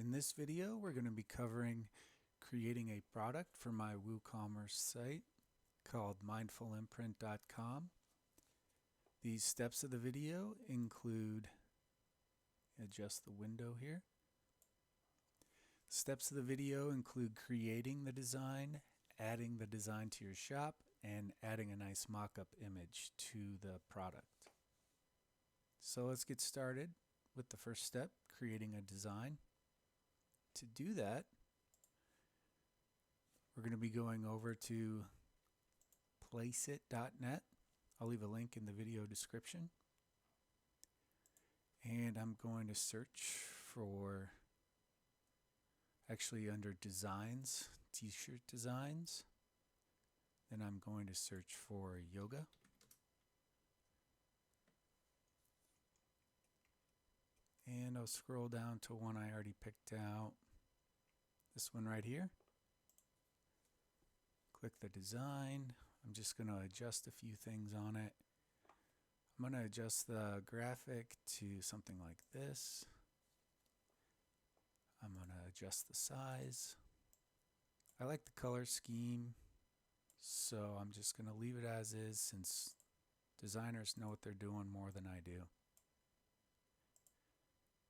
In this video, we're going to be covering creating a product for my WooCommerce site called mindfulimprint.com. These steps of the video include, adjust the window here. Steps of the video include creating the design, adding the design to your shop, and adding a nice mock-up image to the product. So let's get started with the first step, creating a design. To do that, we're going to be going over to placeit.net. I'll leave a link in the video description. And I'm going to search for, actually under designs, t-shirt designs. Then I'm going to search for yoga. And I'll scroll down to one I already picked out. This one right here. Click the design. I'm just going to adjust a few things on it. I'm going to adjust the graphic to something like this. I'm going to adjust the size. I like the color scheme, so I'm just going to leave it as is since designers know what they're doing more than I do.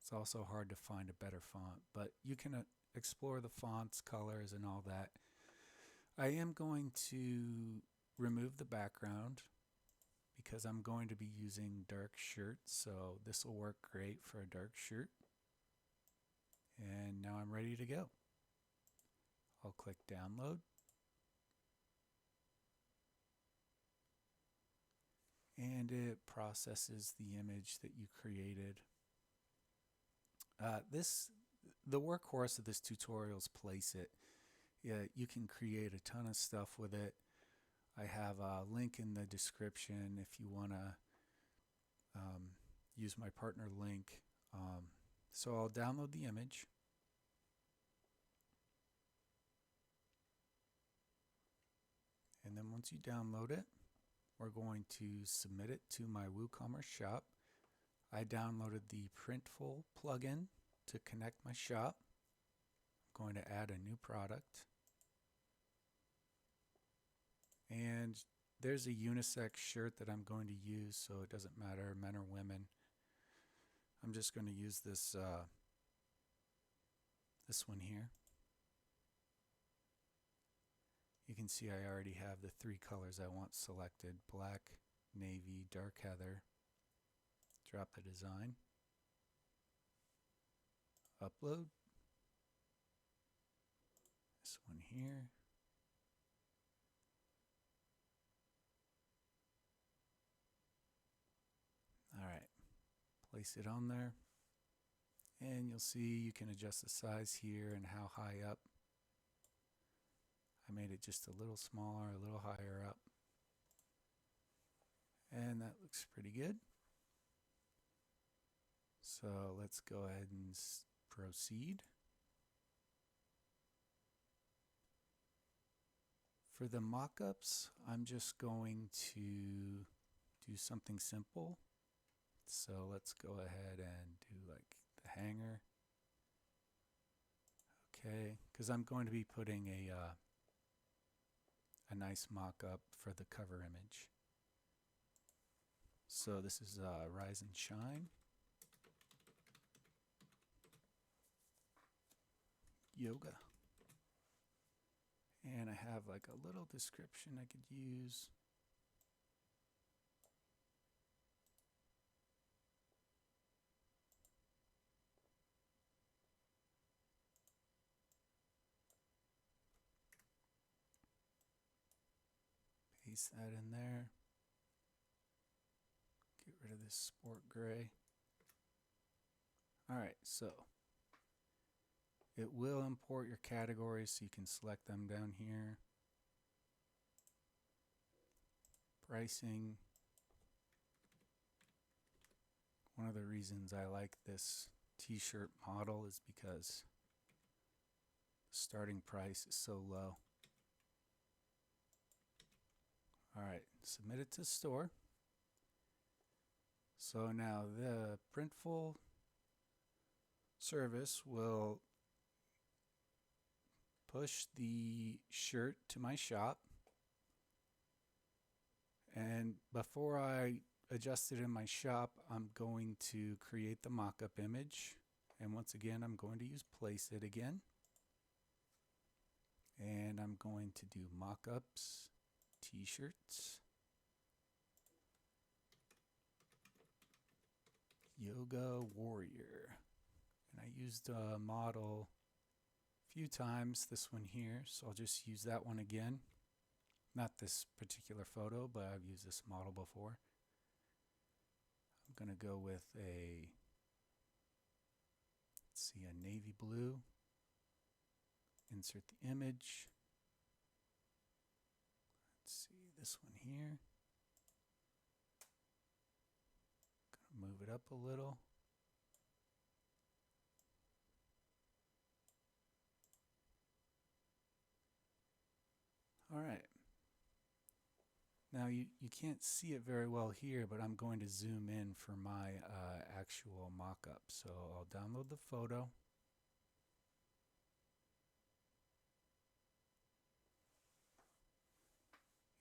It's also hard to find a better font, but you can explore the fonts, colors, and all that. I am going to remove the background because I'm going to be using dark shirts, so this will work great for a dark shirt. And now I'm ready to go. I'll click download. And it processes the image that you created. The workhorse of this tutorial is Placeit. Yeah, you can create a ton of stuff with it. I have a link in the description if you want to use my partner link. So I'll download the image. And then once you download it, we're going to submit it to my WooCommerce shop. I downloaded the Printful plugin to connect my shop. I'm going to add a new product. And there's a unisex shirt that I'm going to use, so it doesn't matter men or women. I'm just going to use this this one here. You can see I already have the three colors I want selected: black, navy, dark heather. Drop the design. Upload. This one here. Alright, place it on there. And you'll see you can adjust the size here and how high up. I made it just a little smaller, a little higher up. And that looks pretty good. So let's go ahead and proceed. For the mock-ups, I'm just going to do something simple. So let's go ahead and do like the hanger. Okay, because I'm going to be putting a nice mock-up for the cover image. So this is Rise and Shine. Yoga. And I have like a little description I could use. Paste that in there. Get rid of this sport gray. Alright, so it will import your categories, so you can select them down here. Pricing. One of the reasons I like this t-shirt model is because the starting price is so low. Alright, submit it to store. So now the Printful service will push the shirt to my shop. And before I adjust it in my shop, I'm going to create the mock-up image. And once again, I'm going to use place it again. And I'm going to do mock-ups, t-shirts, yoga warrior. And I used a model a few times, this one here, so I'll just use that one again. Not this particular photo, but I've used this model before. I'm going to go with a, let's see, a navy blue. Insert the image. Let's see, this one here. Gonna move it up a little. All right. Now you can't see it very well here, but I'm going to zoom in for my actual mock-up. So I'll download the photo.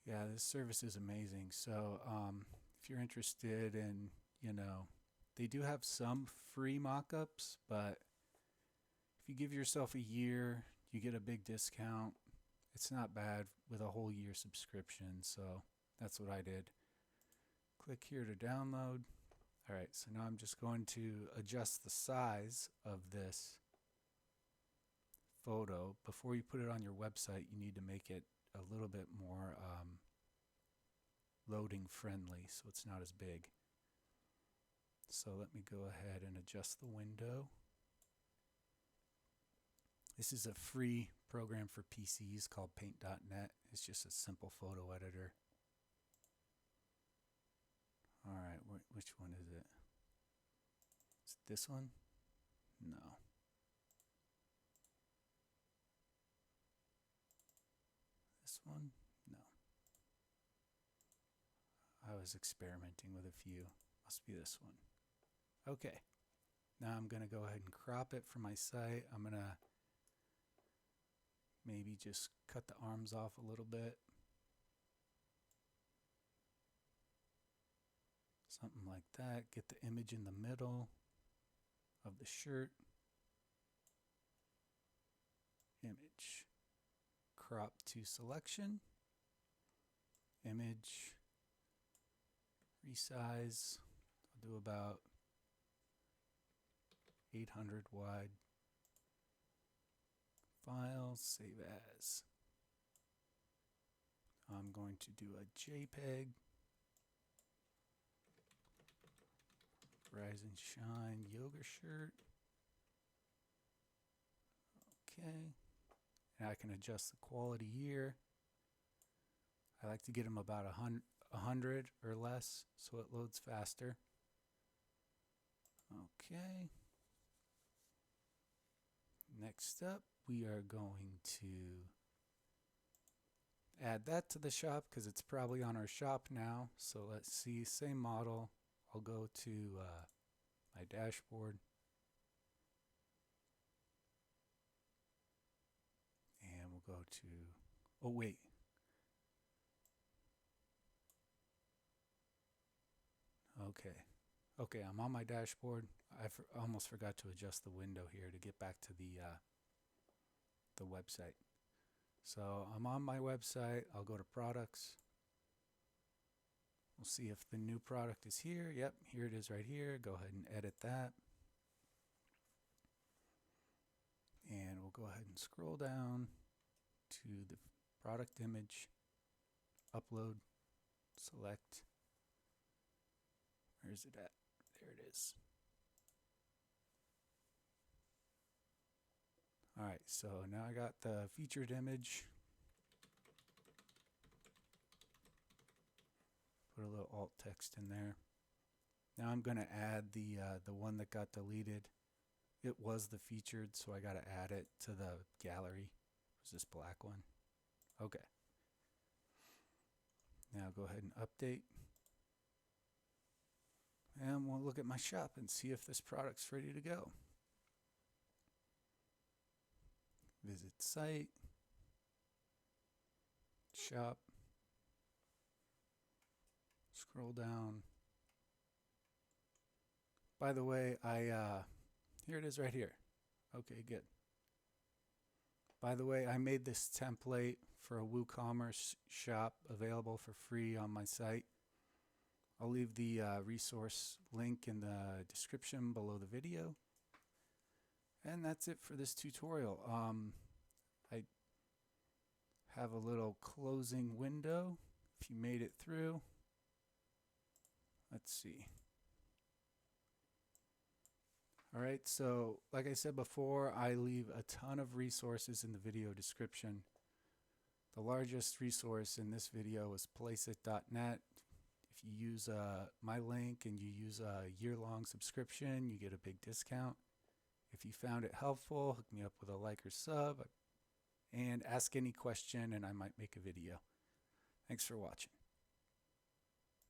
Yeah, this service is amazing. So if you're interested in, they do have some free mock-ups, but if you give yourself a year, you get a big discount. It's not bad with a whole year subscription, so that's what I did. Click here to download. All right, so now I'm just going to adjust the size of this photo. Before you put it on your website, you need to make it a little bit more loading friendly, so it's not as big. So let me go ahead and adjust the window. This is a free program for PCs called Paint.net. It's just a simple photo editor. All right, which one is it? Is it this one? No. This one? No. I was experimenting with a few. Must be this one. Okay. Now I'm going to go ahead and crop it for my site. I'm going to maybe just cut the arms off a little bit. Something like that. Get the image in the middle of the shirt. Image. Crop to selection. Image. Resize. I'll do about 800 wide. File, save as. I'm going to do a JPEG. Rise and Shine yoga shirt. Okay. And I can adjust the quality here. I like to get them about 100 or less so it loads faster. Okay. Next up, we are going to add that to the shop because it's probably on our shop now. So let's see, same model. I'll go to my dashboard. And we'll go to, oh wait. Okay, I'm on my dashboard. I almost forgot to adjust the window here to get back to the website. So I'm on my website. I'll go to products. We'll see if the new product is here. Yep, here it is right here. Go ahead and edit that. And we'll go ahead and scroll down to the product image, upload, select. Where is it at? There it is. All right, so now I got the featured image. Put a little alt text in there. Now I'm going to add the one that got deleted. It was the featured, so I got to add it to the gallery. It was this black one. Okay. Now go ahead and update. And we'll look at my shop and see if this product's ready to go. Visit site. shop. Scroll down. By the way, here it is right here. Okay, good. By the way, I made this template for a WooCommerce shop available for free on my site. I'll leave the resource link in the description below the video. And that's it for this tutorial. I have a little closing window if you made it through. Let's see. All right, so like I said before, I leave a ton of resources in the video description. The largest resource in this video is placeit.net. If you use my link and you use a year-long subscription, you get a big discount. If you found it helpful, hook me up with a like or sub, and ask any question and I might make a video. Thanks for watching.